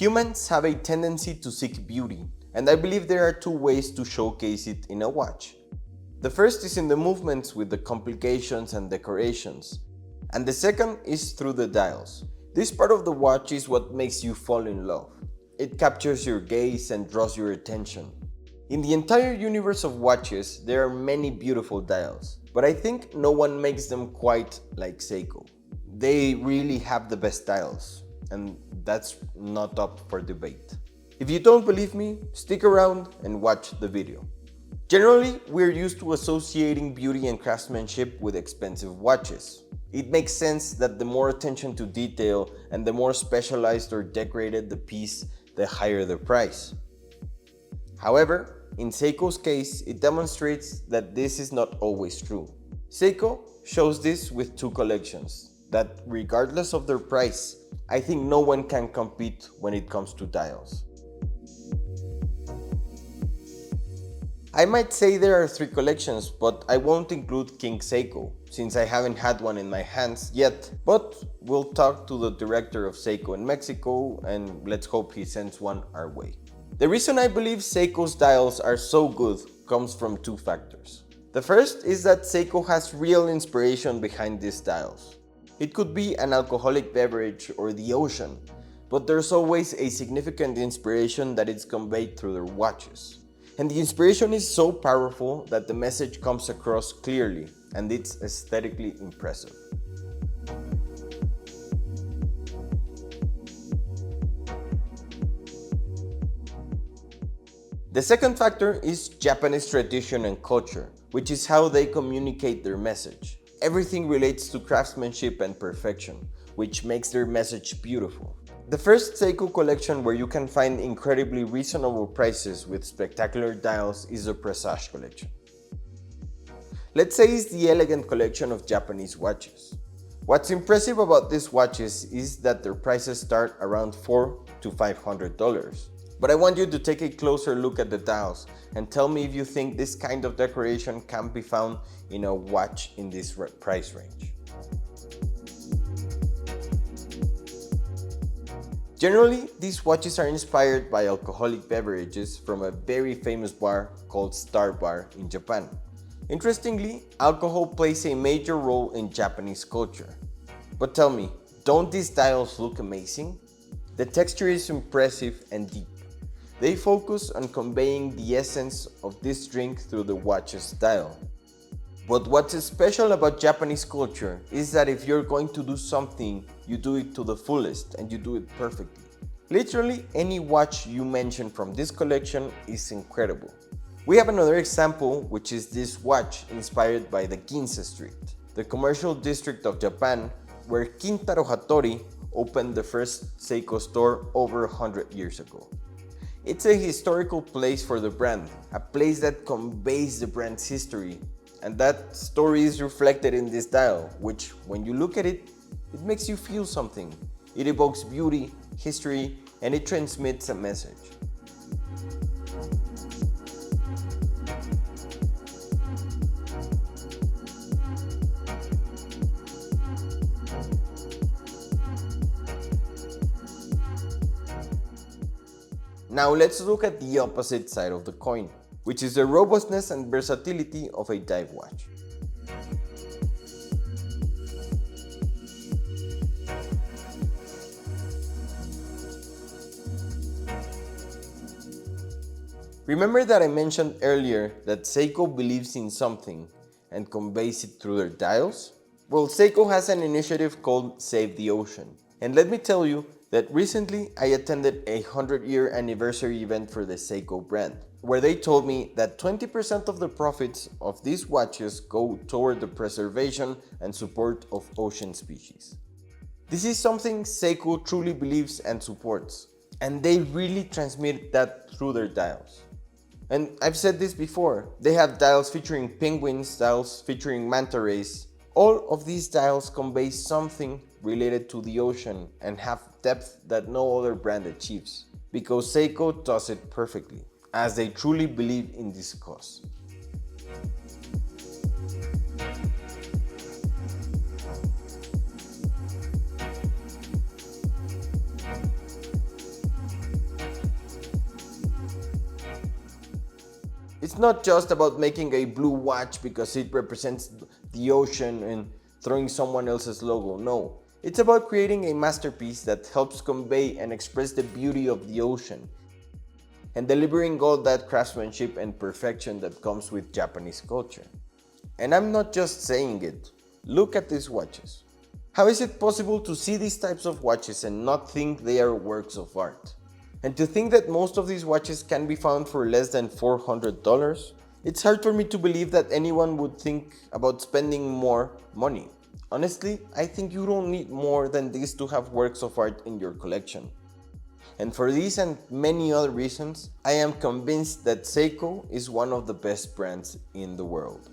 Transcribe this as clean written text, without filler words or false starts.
Humans have a tendency to seek beauty, and I believe there are two ways to showcase it in a watch. The first is in the movements with the complications and decorations, and the second is through the dials. This part of the watch is what makes you fall in love. It captures your gaze and draws your attention. In the entire universe of watches, there are many beautiful dials, but I think no one makes them quite like Seiko. They really have the best dials, and that's not up for debate. If you don't believe me, stick around and watch the video. Generally, we're used to associating beauty and craftsmanship with expensive watches. It makes sense that the more attention to detail and the more specialized or decorated the piece, the higher the price. However, in Seiko's case, it demonstrates that this is not always true. Seiko shows this with two collections that, regardless of their price, I think no one can compete when it comes to dials. I might say there are three collections, but I won't include King Seiko, since I haven't had one in my hands yet, but we'll talk to the director of Seiko in Mexico and let's hope he sends one our way. The reason I believe Seiko's dials are so good comes from two factors. The first is that Seiko has real inspiration behind these dials. It could be an alcoholic beverage or the ocean, but there's always a significant inspiration that is conveyed through their watches. And the inspiration is so powerful that the message comes across clearly and it's aesthetically impressive. The second factor is Japanese tradition and culture, which is how they communicate their message. Everything relates to craftsmanship and perfection, which makes their message beautiful. The first Seiko collection where you can find incredibly reasonable prices with spectacular dials is the Presage collection. Let's say it's the elegant collection of Japanese watches. What's impressive about these watches is that their prices start around $400 to $500. But I want you to take a closer look at the dials and tell me if you think this kind of decoration can be found in a watch in this price range. Generally, these watches are inspired by alcoholic beverages from a very famous bar called Star Bar in Japan. Interestingly, alcohol plays a major role in Japanese culture. But tell me, don't these dials look amazing? The texture is impressive and deep. They focus on conveying the essence of this drink through the watch's dial. But what's special about Japanese culture is that if you're going to do something, you do it to the fullest and you do it perfectly. Literally, any watch you mention from this collection is incredible. We have another example, which is this watch inspired by the Ginza Street, the commercial district of Japan, where Kintaro Hattori opened the first Seiko store over 100 years ago. It's a historical place for the brand, a place that conveys the brand's history. And that story is reflected in this dial, which, when you look at it, it makes you feel something. It evokes beauty, history, and it transmits a message. Now let's look at the opposite side of the coin, which is the robustness and versatility of a dive watch. Remember that I mentioned earlier that Seiko believes in something and conveys it through their dials? Well, Seiko has an initiative called Save the Ocean. And let me tell you that recently I attended a 100-year anniversary event for the Seiko brand, where they told me that 20% of the profits of these watches go toward the preservation and support of ocean species. This is something Seiko truly believes and supports, and they really transmit that through their dials. And I've said this before, they have dials featuring penguins, dials featuring manta rays. All of these dials convey something related to the ocean and have depth that no other brand achieves, because Seiko does it perfectly, as they truly believe in this cause. It's not just about making a blue watch because it represents the ocean and throwing someone else's logo. No, it's about creating a masterpiece that helps convey and express the beauty of the ocean and delivering all that craftsmanship and perfection that comes with Japanese culture. And I'm not just saying it. Look at these watches. How is it possible to see these types of watches and not think they are works of art? And to think that most of these watches can be found for less than $400? It's hard for me to believe that anyone would think about spending more money. Honestly, I think you don't need more than this to have works of art in your collection. And for these and many other reasons, I am convinced that Seiko is one of the best brands in the world.